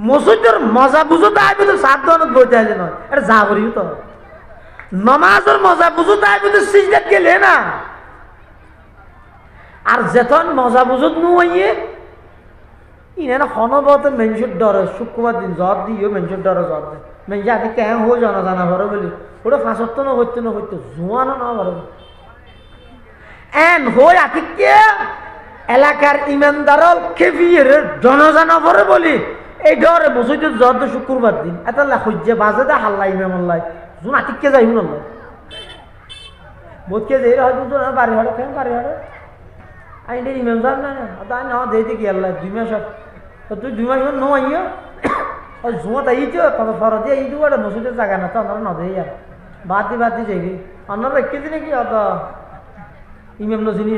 মসজিদের মজা বুঝো তাই বুঝো সাত দনত বইতে আসে নয়, এটা যা করিও তো নমাজের মজা বুঝো তাই বুঝো সিজদাত গেলে না। আর যেতন মজা বুঝত নুয়ে ইনে হনবত মেনসুর ডরে শুক্রবার দিন জ্বর দিও মেনসুর ডরে জ্বর দেয় মেনসে আগে কেন হো জানা জানা ভরে বলি ওটা ফাঁসত্ব না হইতো না হইতো জোয়ানো না ভরে এন হই আতিকে এলাকার ইমানদারল খেপিয়ে জনজানা ভরে বলি এই ডরে মসজিদের জ্বর দে শুক্রবার দিন এটা হজ্জে বাজে দে হাল্লা ইমামল্লাই জোন আতিকে যাই হুন বোধকে যে হয়তো বাড়ি হাড়ে কেন বাড়ি হাড়ে আইনে ইমাম সাহেব না তাই না দিয়ে কি আল্লাহ 2 মাস তুই 2 মাস নো আইও জুমত আইছো তবে ফরজ দিয়ে আইতো ওটা মসজিদের জায়গা না তো আমরা না দেই আর বাদ দি যাই আমরা রেখে দিনে কি অত ইমাম নজিনি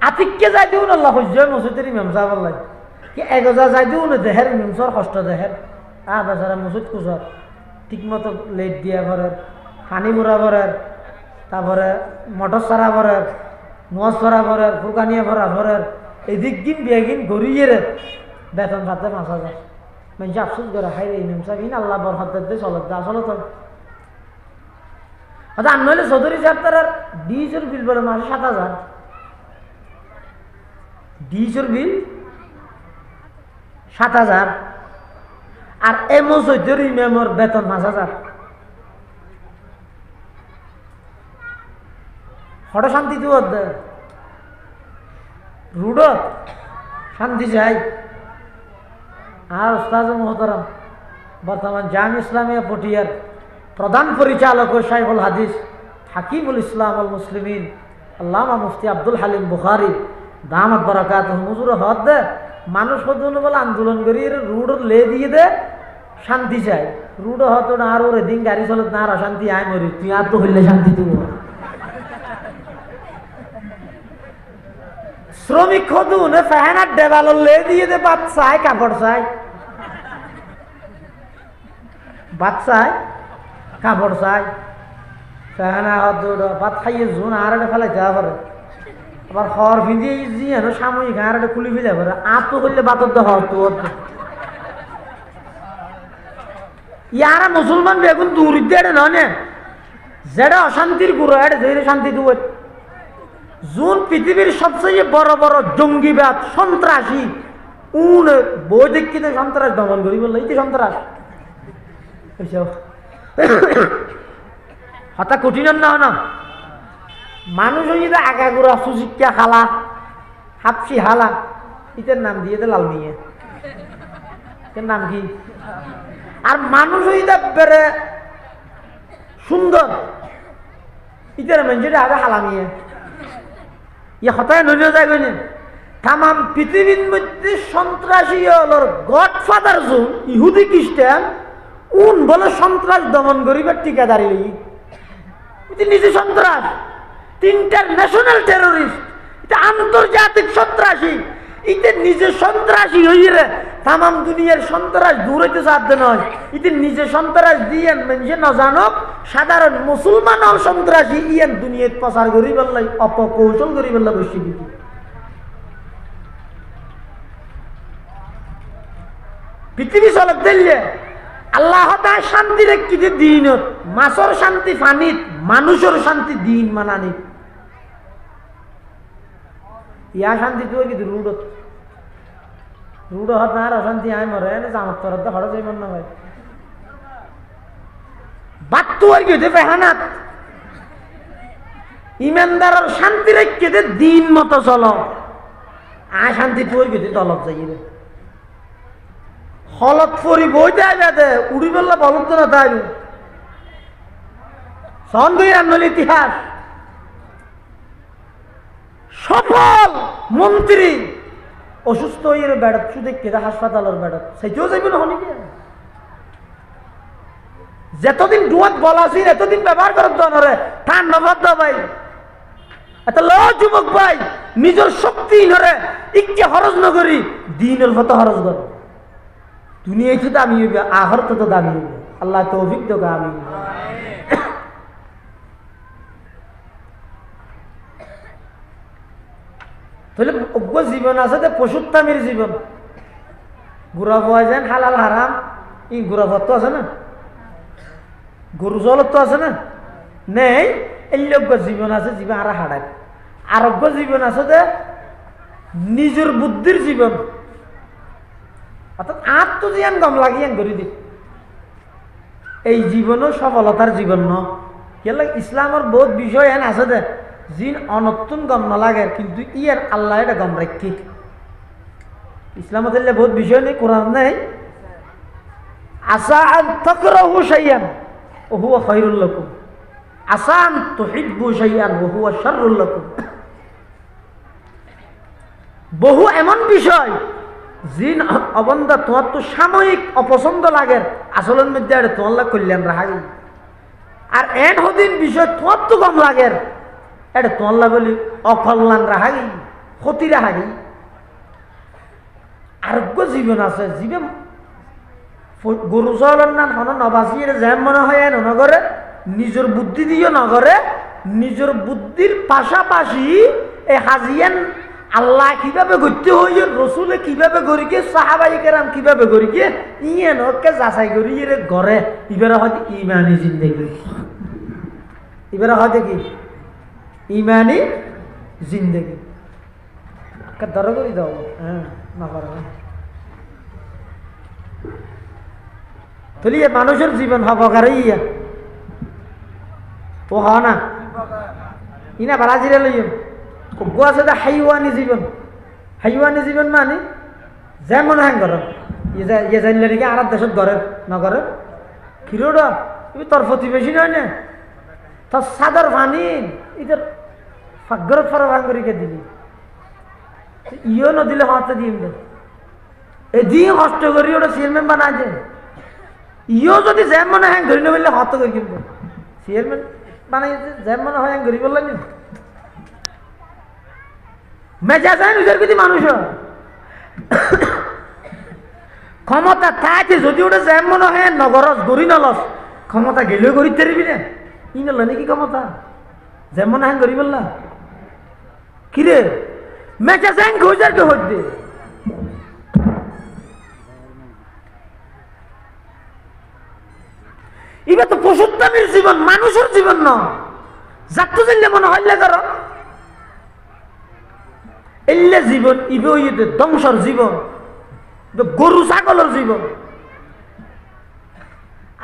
আতিককে যাই দিও না আল্লাহ হজ্জ মসজিদের ইমাম সাহেব আল্লাহ কি এগজা যাই দিও না দেহের ইমাম সর কষ্ট দেহের বেচারা মসজিদ কুসর ঠিক মতো লেট দিয়া ঘরের পানি মুড়া ভরের তারপরে মটর সারা ভরের নোয়াজ ভরা ভরের ফুরকানিয়া ভরা ভরের এদিক দিন বেগিন গড়িয়ে বেতন খাতে 5,000 মানে আফসোস করে হাই রে ইমাম সাহেব আল্লাহ বরকত দে চলত দে আসলে তো আচ্ছা আর নইলে চৌধুরী সাহেব তার ডিজের বিল বলে মাসে 7,000 ডিজের বিল 7,000 আর এমও চৌধুরী ইমামের বেতন 5,000 হঠাৎ শান্তি তো রুড শান্তি চাই। আর উস্তাদ মোহতারাম বর্তমান জাম ইসলামিয়া পটিয়ার প্রধান পরিচালক শাইখুল হাদিস হাকিমুল ইসলাম আল মুসলিমিন আল্লামা মুফতি আব্দুল হালিম বুখারী দামাত বারাকাতুহু হুজুর হদ দে মানুষ হদুন বলে আন্দোলন করি রুড লে দিয়ে দে শান্তি চাই রুড হতো না আর ওরে দিন গাড়ি চলত না আর অশান্তি আয় মরি তুই আর তো হইলে শান্তি তুই শ্রমিক হদুন ফ্যানার ডেবাল লে দিয়ে দে বাদ চাই কাপড় চাই বাদ চাই কাপড় চাই ফ্যানা হদুন ভাত খাইয়ে জুন আর ফেলে যাওয়া পারে আবার হর ভিজিয়ে দিয়ে সাময়িক আর খুলি ফেলে পারে আর তো করলে বাতর দে হর তো ইয়ারা মুসলমান বেগুন দূর দিয়ে নয় যেটা অশান্তির গুরু এটা যে শান্তি দু জুন পৃথিবীর সবচেয়ে বড় বড় জঙ্গিবাদ সন্ত্রাসী বই দেখিতে সন্ত্রাস দমন করি বললো এই সন্ত্রাস হঠাৎ কঠিন না না মানুষ যদি আগাগুড়া সুশিক্ষা খালা হাপসি হালা ইতের নাম দিয়ে লাল মিয়ে এর নাম কি আর মানুষ বেড়ে সুন্দর ইতের মেঞ্জিটা আগে হালামিয়ে ইয়ে হতায় নইলে যায় গইনে তাম পৃথিবীর মধ্যে সন্ত্রাসী হলোর গডফাদার জোন ইহুদি খ্রিস্টান বলে সন্ত্রাস দমন করিবার টিকাদারি নিজে সন্ত্রাস ইন্টারন্যাশনাল টেরোরিস্ট এটা আন্তর্জাতিক সন্ত্রাসী ইতে নিজে সন্ত্রাসী হইরে তাম দুনিয়ার সন্ত্রাস দূর হইতে সাধ্য নয় ইতে নিজে সন্ত্রাস দিয়ে মানুষে না জানক সাধারণ মুসলমান সন্ত্রাসী ইয়ান দুনিয়াত প্রচার করি বললাই অপকৌশল করি বললা বসে দিতে পৃথিবী চলত দিলে আল্লাহ তাআলা শান্তি রেখে দিন মাছর শান্তি পানিত মানুষের শান্তি দিন মানানি ইয়া শান্তি তুই কিন্তু রুডত রুড হত না আর অশান্তি আয় মরে জামত তরত হড় যাই মন না ভাই বাত্তু আর কি হইতে ফেহানাত ইমানদারের শান্তি রেখে দে দিন মতো চলো আয় শান্তি তুই কিন্তু দলত যাই রে হলত ফরি বই দেয় যাতে উড়ি বললে বলত তো না তাই সন দুই রান্নল ইতিহাস সফল মন্ত্রী অসুস্থ হয়ে বেড়াত শুধু কেদা হাসপাতালের বেড়াত সেইটাও যাইব না হলি যতদিন ডুয়াত বলা আছে এতদিন ব্যবহার করার দরকার ঠান নবাদ ভাই এত ল যুবক ভাই নিজের শক্তি ধরে ইকে হরজ নগরী দিনের মতো হরজ কর দুনিয়ায় তো দামি হইবে আহর তো দামি হইবে আল্লাহ তৌফিক দেব আমি তাহলে অজ্ঞ জীবন আছে পশুত্তামের জীবন গুড়া পাওয়া যায় হালাল হারাম, ই গুড়া ভাত তো আছে না, গরু জলত তো আছে না, নেই। এল্যজ্ঞ জীবন আছে, জীবন আর হারায়। আরোগ্য জীবন আছে যে নিজের বুদ্ধির জীবন, অর্থাৎ আত্মজিয়ান গম লাগিয়ান করি দি। এই জীবনও সফলতার জীবন ন। কেলে ইসলামের বহুত বিষয় এন আছে দে জিন অনতুন গম নালাগে, কিন্তু ইয়ার আল্লাহ এটা গম রাখি। ইসলামত বহুত বিষয় নেই, কোরআন নেই। আসা আন তাকরাহু শাইআন ওয়া হুয়া খায়রুল লাকুম, আসা আন তুহিব্বু শাইআন ওয়া হুয়া শাররুল লাকুম। বহু এমন বিষয় জিন অবন্ধা তোমার তো সাময়িক অপছন্দ লাগে, আসলের মধ্যে এটা তোমার কল্যাণ রাখা। আর এন হদিন বিষয় তোমার তো কম লাগে, এটা তোমার বলি অকল্যাণ রাখা, ক্ষতি রাখা। আরোগ্য জীবন আছে, জীবন গরু চলের নাম হন নবাসী যেন মনে হয় এন নগরে, নিজের বুদ্ধি দিয়ে নগরে, নিজের বুদ্ধির পাশাপাশি এই হাজিয়ান আল্লাহ কিভাবে গড়তে হইয়ে, রসুলে কিভাবে গড়িকে, সাহাবাই কেরাম কিভাবে গড়িকে, ইয়ে নকে যাচাই করি এর ঘরে। এবারে হয়তো ইমানি জিন্দেগি, এবারে হয়তো কি ইমানি জিন্দেগি ধরে করি দাও। হ্যাঁ না পারে তাহলে মানুষের জীবন হবকারে ইয়া ও হ না ইনা বালাজিরা লইম গো আছে যে হাইওয়ানি জীবন। হাইওয়ানি জীবন মানে যেমন হ্যাং ঘর ইয়ে জানলে নাকি আর দেশত ঘরে নগরে কিরোটা তুমি তোর প্রতিবেশী নয় না, তোর সাদর ভানি ইটার ফাগর ফর ভাঙ করিকে দিলি, ইও নদিলে হতে দিম দে এদিন কষ্ট করি ওটা চেয়ারম্যান বানায় যে, ইও যদি যেমন হ্যাং ধরি না বললে হত করি কিন্তু চেয়ারম্যান বানাই যেমন হয় হ্যাং ধরি বললেন মেজাজ নিজের প্রতি মানুষ ক্ষমতা থাকে যদি ওটা যেমন হয় নগরস গড়ি নলস, ক্ষমতা গেলেও গড়ি তেরবি না, ই নল নাকি ক্ষমতা যেমন হ্যাং গড়ি বললা কিরে মেজাজ হ্যাং ঘুষার কে হচ্ছে। এবার তো পশুত্তামের জীবন, মানুষের জীবন ন যার তো জানলে মনে হইলে কারণ এলে জীবন ইবে ইয়ে ধ্বংসর জীবন, গরু ছাগলের জীবন।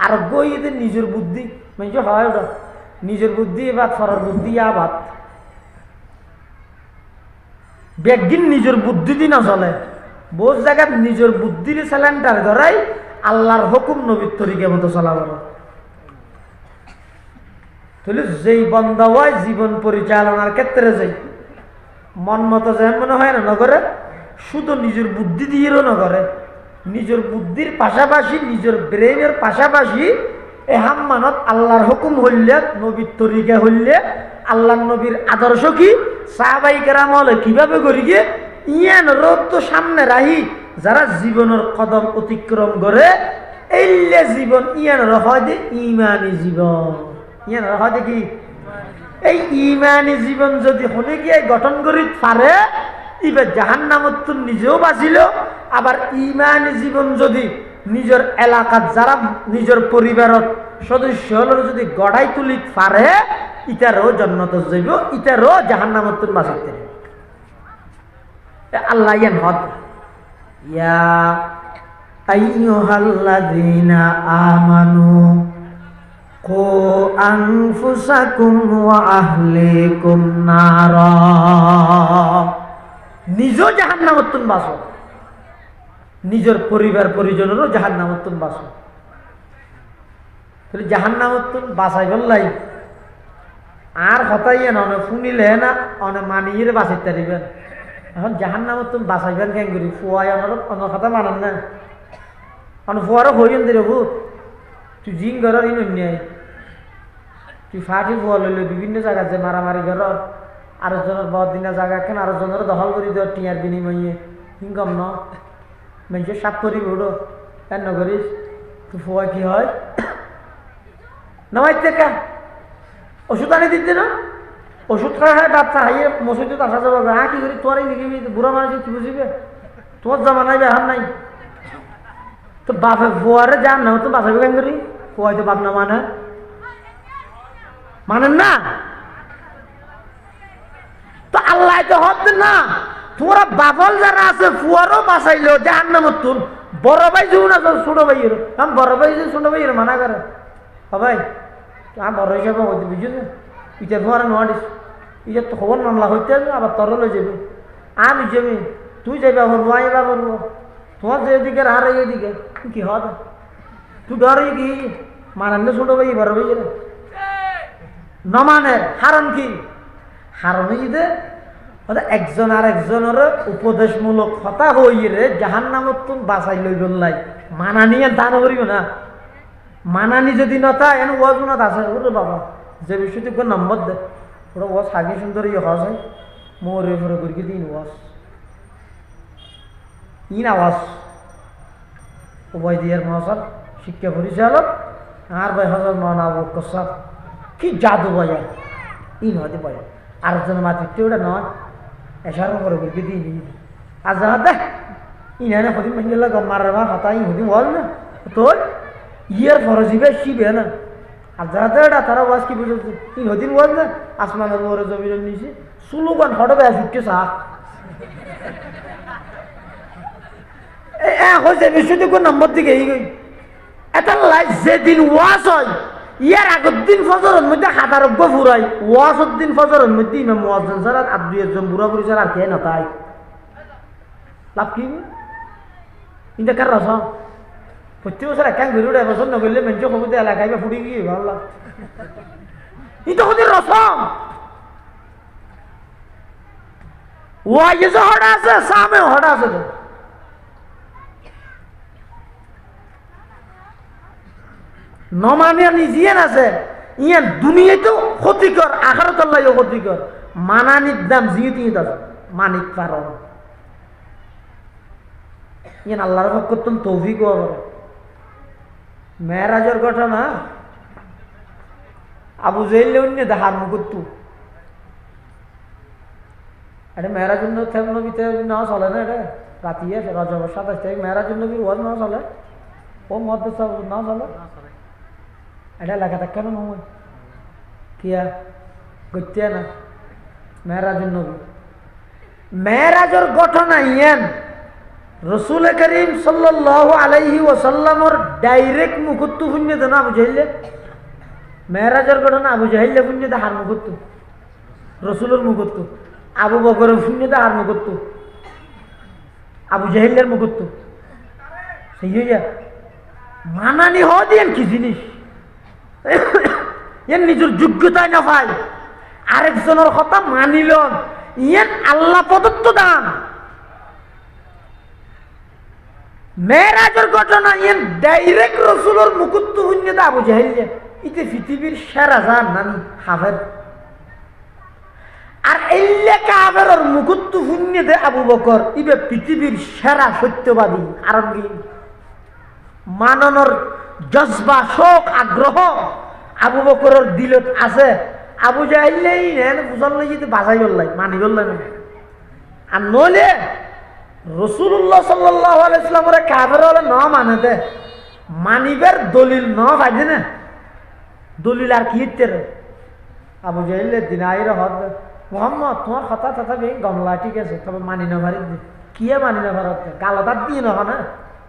আর গইতে নিজের বুদ্ধি মানে হয় ওটা নিজের বুদ্ধি এবার ফরার বুদ্ধি আবাদ ব্যাগিন নিজের বুদ্ধি দি না চলে, বহু জায়গায় নিজের বুদ্ধির স্যালেন্ডার ধরাই আল্লাহর হুকুম নবীর তরিকের মতো চলাবার। তাহলে যেই বন্ধ হয় জীবন পরিচালনার ক্ষেত্রে যাই মন মতো যেমন মনে হয় না নগরে, শুধু নিজের বুদ্ধি দিয়েও নগরে, নিজের বুদ্ধির পাশাপাশি নিজের ব্রেনের পাশাপাশি এ হাম্মানত আল্লাহর হুকুম হইলে, নবীর তরিকা হইলে, আল্লাহ নবীর আদর্শ কি, সাহাবাই কেরাম হলে কিভাবে করি গিয়ে ইয়ান রোগ তো সামনে রাহি যারা জীবনের কদম অতিক্রম করে, এইলে জীবন ইয়ান হয় যে ইমানি জীবন। ইয়ান হয় যে কি এই ইমানি জীবন যদি হলে গিয়ে গঠন করি পারে, এবার জাহান্নামত নিজেও বাঁচিল। আবার ইমানি জীবন যদি নিজের এলাকার যারা নিজের পরিবারের সদস্য হলেও যদি গড়াই তুলি পারে, ইটারও জান্নাত যাইব, ইটারও জাহান্নামত বাঁচাইতে। আল্লাহ ইয়ান হদ ইয়া আইয়ুহাল্লাযীনা আমানু কু আনফুসাকুম ওয়া আহলিকুম নারা, নিজেও জাহান্নামত বাঁচো, নিজের পরিবার পরিজনেরও জাহান্নামত বাঁচো। তাহলে জাহান্নামত বাঁচাই বললাই আর হতাইয়ে না অনেক শুনিলে না অনেক মানিয়ে বাঁচাইতে দিবেন। এখন জাহান্নামত বাঁচাইবেন কেন করি ফুয়াই অনেক কথা মানান না, অনেক ফুয়ারও হইন দিলে ভূত তুই জিং ঘরের ইন অন্যায় তুই ফাটি ফুয়া লইলে বিভিন্ন জায়গায় যে মারামারি ঘরের আরেকজনের বহুত দিনা জায়গা কেন আরেকজনের দখল করে দেওয়ার টিয়ার বিনিময়ে ইনকম ন মেঝে সাপ করি উঠো কেন নকরিস তুই ফুয়া কি হয় নামাইতে কা ওষুধ আনি দিতে না, ওষুধ খাওয়া হয় বাচ্চা হাইয়ে মসজিদে আসা যাবে কি করি তোর নিবি বুড়া মানুষ কি বুঝিবে, তোমার জমা নাই বেহার নাই তো বাপে ফুয়ারে যান না তো বাসাবি কেন করি ফুয়াই তো বাপ না মানেন না তো আল্লাহ তো হতে না তোমরা বাবল যারা আছে ফুয়ারও বাঁচাইলো জাহান্নামত তুল বড় ভাই যেও না ছোট ভাইয়ের আমি বড় ভাই যে ছোট ভাইয়ের মানা করে ভাই আমি বড় হিসাবে হইতে বুঝছো ইটা ফুয়ার নোয়ারিস ইটা তো খবর মামলা হইতে আবার তর লই যাবে আমি যাবি তুই যাবি আমার নোয়াই বা বলবো তোমার যেদিকে আর এদিকে কি হবে তুই ডর কি মানান ছোট ভাই বড় ভাইয়ের নমানের হারণ কি হারণ ইদে একজন আর একজনের উপদেশমূলক কথা হইরে জাহান্নামত তুমি বাঁচাই লই বললাই মানানি আর দান করিব না মানানি যদি নতা এন ওয়াজ না আছে ওরে বাবা যে বিষয়টি নম্বর দে ওরা ওয়াজ আগে সুন্দর ইয়ে হজ হয় মোরে ফরে করি দিন ওয়াজ ইন আওয়াজ উভয় দিয়ার মহাসাব শিক্ষা পরিচালক আর ভাই হজর মহান আবু কসাব কি জাদু বয়া ইন হতে বয়া আরেকজন মাতৃত্ব ওটা নয় এসারও করে বলবি দিই আর যা দেখ ইনানে হদিন মাইলা গম্মার মা হতাই হদিন বল না তোর ইয়ের ফরজিবে শিবে না আর যা দেটা তারা ওয়াজ কি বুঝেছে ইন হদিন বল না আসমানের মোরে জমিনের নিচে সুলুগান হটবে আসুকে সা হয়েছে বিশ্বটি কোন নম্বর দিকে এই গই এটা লাইফ যেদিন ওয়াজ হয় ইয়ার আগের দিন ফজরের মধ্যে হাজারব্য ফুরাই ওয়াজের দিন ফজরের মধ্যে ইমাম মুয়াজ্জিন ছাড়া আর দুই একজন বুড়া বুড়ি ছাড়া আর কে না তাই লাভ কি ইন্দা কার রস প্রত্যেক বছর এক ঘুরে উঠে বছর নগরলে মেঞ্চ কবিতা এলাকায় বা ফুটি গিয়ে ভালো লাগ ইতো কদিন রসম ওয়াইজে হড়া আছে সামে হড়া আছে নমানিয়া নিজেন আছে ইয়ান দুনিয়াতেও ক্ষতিকর আখারত আল্লাহও ক্ষতিকর মানানির দাম জিয়ে আছে মানিক পারো ইয়ান আল্লাহর পক্ষ তুমি তৌফিক হবে মেরাজের ঘটনা আবু জেহেল অন্য দেখার মুকুত্তু এটা মেরাজুন নবীতে না চলে না এটা রাতি আছে রজব 27 তারিখ মেরাজুন নবীর ওয়াজ না চলে ও মহাদেশ না চলে এটা লাগাতে কেন নয় কিয়া গত্যা না মেরাজুন নবী মেরাজের ঘটনা ইয়ান রসুল করিম সাল্লাল্লাহু আলাইহি ওয়াসাল্লামর ডাইরেক্ট মুকুত্তু শূন্য দেন আবু জাহিল মেরাজের ঘটনা আবু জাহিল শূন্য দেহার মুকুত্তু রসুলের মুকুত্তু আবু বকরের শূন্য দেহার মুকুত্তু আবু জাহিলের মুকুত্তু সেই হইয়া মানানি হওয়া দিয়েন কি জিনিস ইয়ান নিজের যোগ্যতায় না ভাই আরেকজনের কথা মানিল ইয়ান আল্লাহ প্রদত্ত দান মেরাজের ঘটনা ইয়ান ডাইরেক্ট রসুলের মুকুত্তু শূন্যতা আবু জাহিল ইতে পৃথিবীর সেরা যান নানি হাফের আর এল্লে কাফেরের মুকুত্তু শূন্যতে আবু বকর ইবে পৃথিবীর সেরা সত্যবাদী কারণ কি মাননের জজবা শোক আগ্রহ আবু বকরের দিলত আছে আবু জাহিলেই নেন বুঝল যদি বাজাই বললাই মানি বললাই না আর নইলে রসুল্লাহ সাল্লাল্লাহু আলাইহি ওয়াসাল্লামের কাফের হলে ন মানে দে মানিবের দলিল ন পাইছে না দলিল আর কি ইত্তের আবু জাহিলে দিনাইর হদ মোহাম্মদ তোমার কথা তথা বেশ গমলা ঠিক আছে তবে মানি না পারি কিয়ে মানি না পারত গালতার দিয়ে নহ না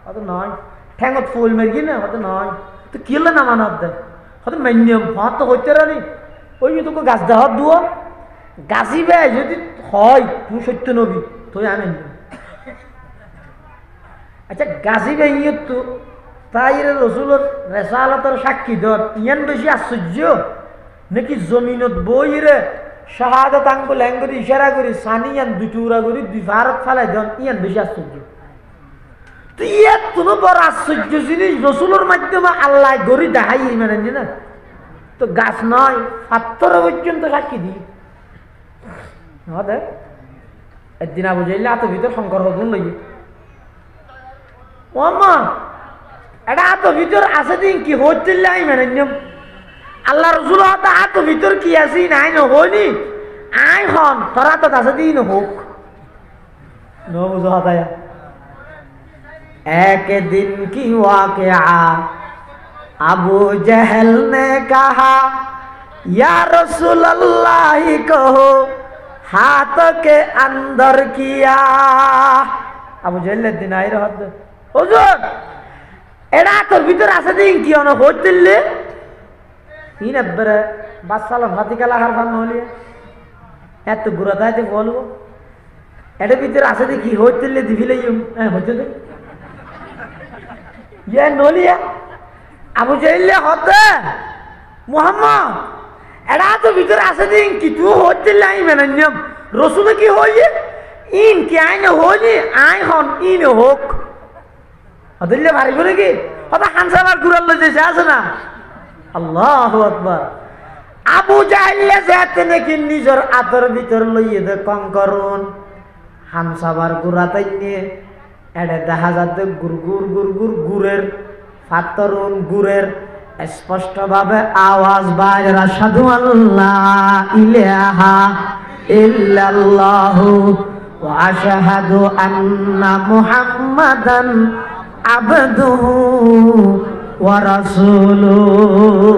অত নয় ঠ্যাঙত ফুল মেরগি না হয়তো নয় তো কি হলে না মানত দে হয়তো মান্যম হত তো হইতে রানি ওই তোকে গাছ দেওয়ার দুয়ো গাছি বে যদি হয় তুই সত্য নবী তুই আমি আচ্ছা গাছি বে তো তাই রসুলের রেসালতের সাক্ষী ধর ইয়ান বেশি আশ্চর্য নাকি জমিনত বই রে শাহাদত আঙ্গুল ল্যাঙ্গুরি ইশারা করি সানি ইয়ান দুই টুকরা করি দুই ভারত ফালাই দেন ইয়ান বেশি আশ্চর্য তো ইয়াত কোনো বড় আশ্চর্য জিনিস রসুলের মাধ্যমে আল্লাহ গড়ি দেখাই মানে না তো গাছ নয় পাত্তর পর্যন্ত সাক্ষী দিই দেখ একদিন আবু জাহিল এত ভিতর শঙ্কর হতুন লই ও মা এটা এত ভিতর আছে দিন কি হচ্ছে মানে আল্লাহ রসুল এত ভিতর কি আছি নাই নহনি আই হন তোরা তো আছে দিন হোক ন বুঝো হতায়া एक दिन की वाक़या अबू जहल ने कहा या रसूल अल्लाह कहो हाथ के अंदर किया। আবু জাহেল দিন আই রহত হুজুর এরা তোর ভিতর আছে দিন কি অন হইতিলে ইন আবরে বাসালা ফাতিকালা হারফান হলিয়া এত গুরাদাইতে বলবো এটা ভিতর আছে দি কি হইতিলে দিবিলে হইতে দে ইয়া নলিয়া আবু জাহেল হতে মুহাম্মদ এরা তো ভিতর আছে দিন কি তুই হইতিলে আই মেনান্যম রাসূল কি হইয়ে ইন কি আইনে হইনি আই হন ইন হোক আদিল্লে ভারি করে কি কথা হানসাবার গুরাল যেছে আছে না আল্লাহু আকবার। আবু জাহেল যাতে নাকি নিজের আতর ভিতর লইয়ে দে কম করুন হানসাবার গুরা তাইনে এডে দেখা যাতে গুরগুর গুরগুর গুরের ফাতরুন গুরের স্পষ্ট ভাবে আওয়াজ বাইরে আশহাদু আল্লাহ ইলাহা ইল্লাল্লাহু ওয়া আশহাদু আন্না মুহাম্মাদান আবদুহু ওয়া রাসূলুহু।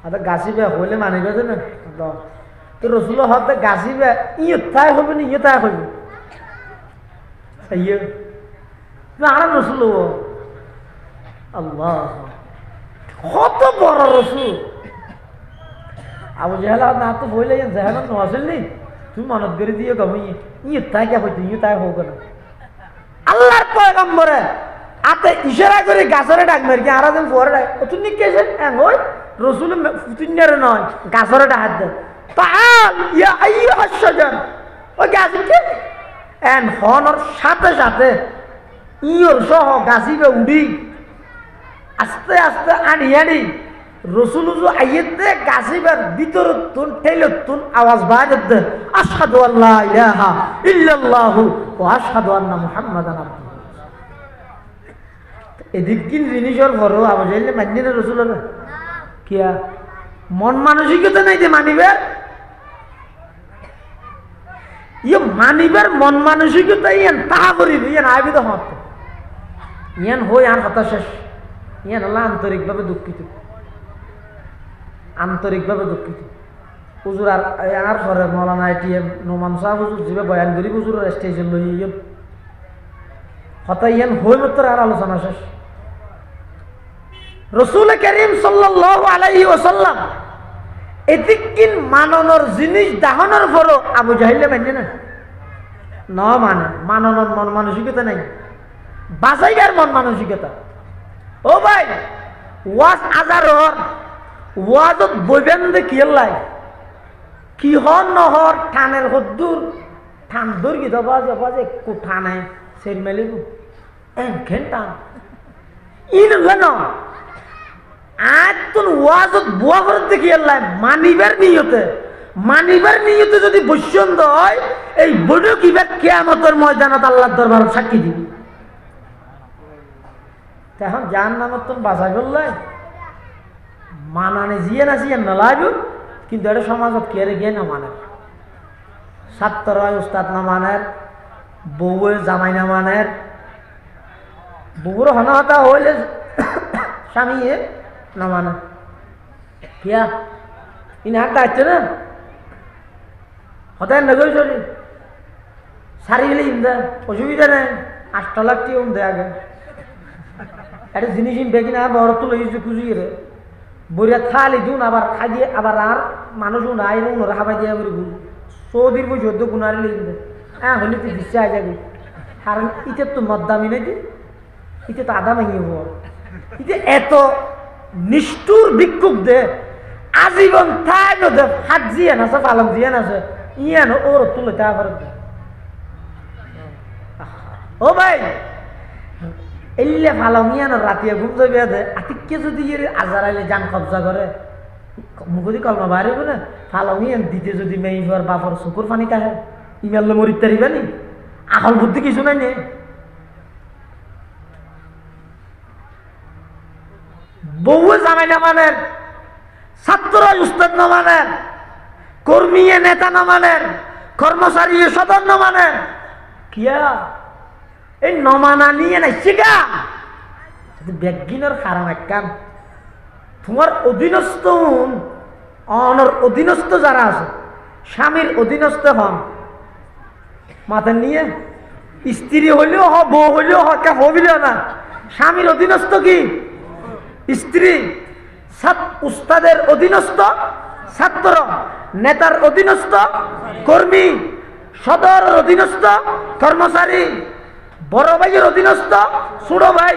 আদা গাছিবে হইলে মানিবে না তো রাসূল হতে গাছিবে ইয়তাই হবে না ইয়তাই হবে সাইয়ে না আর রাসূল আল্লাহ কত বড় রাসূল। আবু জাহেল না তো বইলে জাহেল না আসল নি তুই মানত করে দিয়ে গমি ইয়তাই কে হইতে ইয়তাই হোক না আল্লাহর পয়গম্বরে আতে ইশারা করে গাছরে ডাক মারি কি আরাদিন পরে ডাক তুমি কেছেন ওই রাসূল ফুতিনারে নয় গাছরে ডাক দে তাআল ইয়া আইয়ুহাশ শাজার ও গাছকে এন হনর সাথে সাথে ইয়র সহ গাছিবে উড়ি আস্তে আস্তে আনি আনি রাসূল আইয়তে গাছিবার ভিতর তুন ঠেলে তুন আওয়াজ বাইরে দে আশহাদু আল্লা ইলাহা ইল্লাল্লাহু ওয়া আশহাদু আন্না মুহাম্মাদান আবদুহু। এদিক কিন জিনিসের বড় আবু জাহেল মাননি না রাসূলের কিয়া মন মানসিকতা নাই যে মানিবার ইয়ে মানিবার মন মানসিকতা ইয়ান তাহা করিব ইয়ান আবিদ হত ইয়ান হই আর হতাশ ইয়ান আল্লাহ আন্তরিকভাবে দুঃখিত আন্তরিকভাবে দুঃখিত। হুজুর আর পরে মৌলানা এটিএম নোমান সাহেব হুজুর যেভাবে বয়ান করি হুজুরের স্টেশন লই ইয়ে হতা ইয়ান হই মাত্র আর আলোচনা শেষ। রাসূল করিম সাল্লাল্লাহু আলাইহি ওয়াসাল্লাম এদিকিন মাননের জিনিস দাহনের পরও আবু জাহেল মানে না মানে মাননের মন মানসিকতা নাই বাজাইবার মন মানসিকতা। ও ভাই ওয়াজ আজারর ওয়াজত বইবেন দে কি লাই কি হন নহর ঠানের হদ্দুর ঠান দূর কি তো বাজে বাজে কু ঠানে সের মেলিব এন ঘেন্টা ইন গন আজ তুন ওয়াজত বুয়া করে দেখি লাই মানিবার নিয়তে যদি বৈশ্যন্দ হয় এই বড় কিবা কিয়ামতের ময়দানত আল্লাহর দরবারে সাক্ষী দিবি তখন জাহান্নামত তুন বাঁচাই বললাই মানানে জিয়ে না জিয়ে না লাগু কিন্তু এটা সমাজত কেড়ে গিয়ে না মানে ছাত্র উস্তাদ না মানের বউয়ে জামাই না মানের বউর হনাহতা হইলে স্বামীয়ে না মানে কিয়া ইন হাত দাচ্ছে না হতায় নগর চলি সারি গেলে ইন্দা অসুবিধা নেই 8 লাখ টিউম দেয় আগে একটা জিনিস দেখি না বড় তুলে খুঁজিয়ে রে বইরা থালি দিন আবার খাইয়ে আবার আর মানুষ নাই ওরা খাবাই দিয়া করে ভুল সৌদির বই যদ্দ গুনারে লিখবে হ্যাঁ হলে তুই বিশ্বাস যাবি কারণ ইতে তো মদ্দামি নাকি ইতে তো আদা ভেঙে হব ইতে এত নিষ্ঠুর ভিক্ষুক দে আজীবন থাই নদে হাত জিয়ান আছে পালং জিয়ান আছে ইয়ান ওর তুলে তা করে ও ভাই এলে ভালো মিয়ান রাতিয়া ঘুম যাবে দে আতিককে যদি আজার আইলে যান কবজা করে মুখদি কলমা বাড়িব না ভালো মিয়ান দিতে যদি মেইবার বাপর চকুর পানি কাহে ইমাল্লে মরিত তারিবা নি আহল বুদ্ধি কিছু নাই নে বউয়ে জামাই না মানেন ছাত্র উস্তাদ না মানেন কর্মীয়ে নেতা না মানেন কর্মচারী সদন না মানেন কিয়া এই নমানা নিয়ে নাই শিখা ব্যাগিনের কারণ একখান তোমার অধীনস্থ অনর অধীনস্থ যারা আছে স্বামীর অধীনস্থ হন মাথা নিয়ে স্ত্রী হইলেও হ বউ হইলেও কে হইলেও না স্বামীর অধীনস্থ কি স্ত্রী উস্তাদের অধীনস্থ ছাত্র নেতার অধীনস্থ কর্মী সদর অধীনস্থ কর্মচারী বড় ভাইয়ের অধীনস্থ ছোট ভাই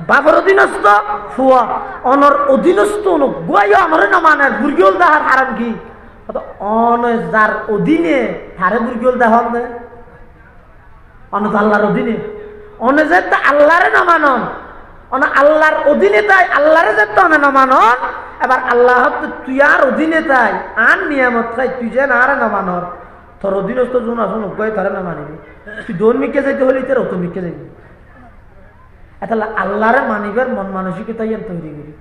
বাবার অধীনস্থ ফুয়া অনর অধীনস্থ গুয়াইও আমার না মানে বুর্গিওল দাহার হারাম কি অন যার অধীনে হারে বুর্গিওল দাহন দে অন আল্লাহর অধীনে অনে যে আল্লাহরে না মানন অন আল্লাহর অধীনে তাই আল্লাহরে যে তো না মানন এবার আল্লাহ তুই আর অধীনে তাই আন নিয়ামত তাই তুই যে না আরে না মানর তোর অধীনস্থ জন আসুন উপায় তারা না মানিবি তুই দৌড়মিকে যাইতে হলে তোর অতমিকে যাইবি তাহলে আল্লাহরে মানিবের মন মানসিকতা ইয়ান তৈরি করি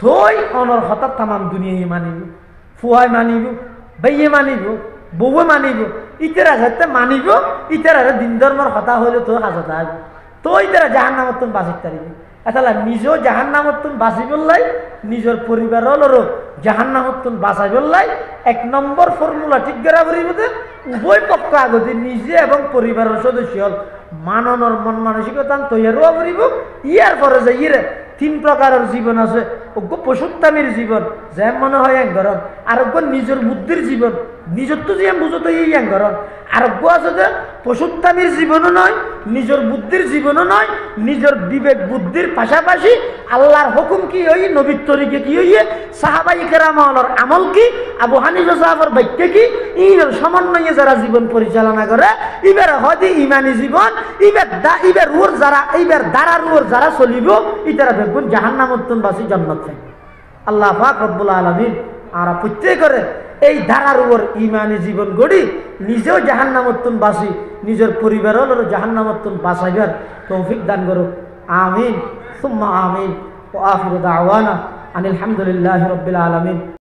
থই অনর হঠাৎ তামাম দুনিয়ায় মানিব ফুয়াই মানিব বাইয়ে মানিব বউয়ে মানিব ইতারা যাতে মানিব ইতারা দিন ধর্মর কথা হইলে তো হাজত আসবে তো ইতারা জাহান নামত বাঁচিতে পারিবি তাহলে নিজেও জাহান নামত বাঁচি বললাই নিজের পরিবারেরও জাহান নামত বাঁচাই বললাই এক নম্বর ফর্মুলা ঠিক করা পড়িব যে উভয় পক্ষ আগতে নিজে এবং পরিবারের সদস্য মাননের মন মানসিকতা তৈরি হওয়া পড়িব ইয়ার পরে যে ইয়ে তিন প্রকারের জীবন আছে অজ্ঞ পশুত্তামির জীবন যে মনে হয় একগরণ আরোগ্য নিজের বুদ্ধির জীবন নিজের তো যে বুঝো তো এই একগরণ আরোগ্য আছে যে পশুত্তামির জীবনও নয় নিজের বুদ্ধির জীবনও নয় নিজের বিবেক বুদ্ধির পাশাপাশি আল্লাহর হুকুম কি হই নবীর তরিকে কি হইয়ে সাহাবাই কেরামর আমল কি আবু হানিফা সাহাবের বাক্য কি ইনের সমন্বয়ে যারা জীবন পরিচালনা করে ইবার হদি ইমানি জীবন ইবার রুর যারা এইবার দ্বারা রুর যারা চলিব ইতারা দেখুন জাহান্নামত বাসি জান্নাত থাকবে আল্লাহ পাক রব্বুল আলামিন আর প্রত্যেকের এই ধারার উপর ইমানি জীবন গড়ি নিজেও জাহান্নামত বাসি নিজের পরিবারেরও জাহান্নামত বাঁচাইবার তৌফিক দান করুক আমিন সুম্মা আমিন ওয়া আখিরু দাওয়ানা আনিল হামদুলিল্লাহি রাব্বিল আলামিন।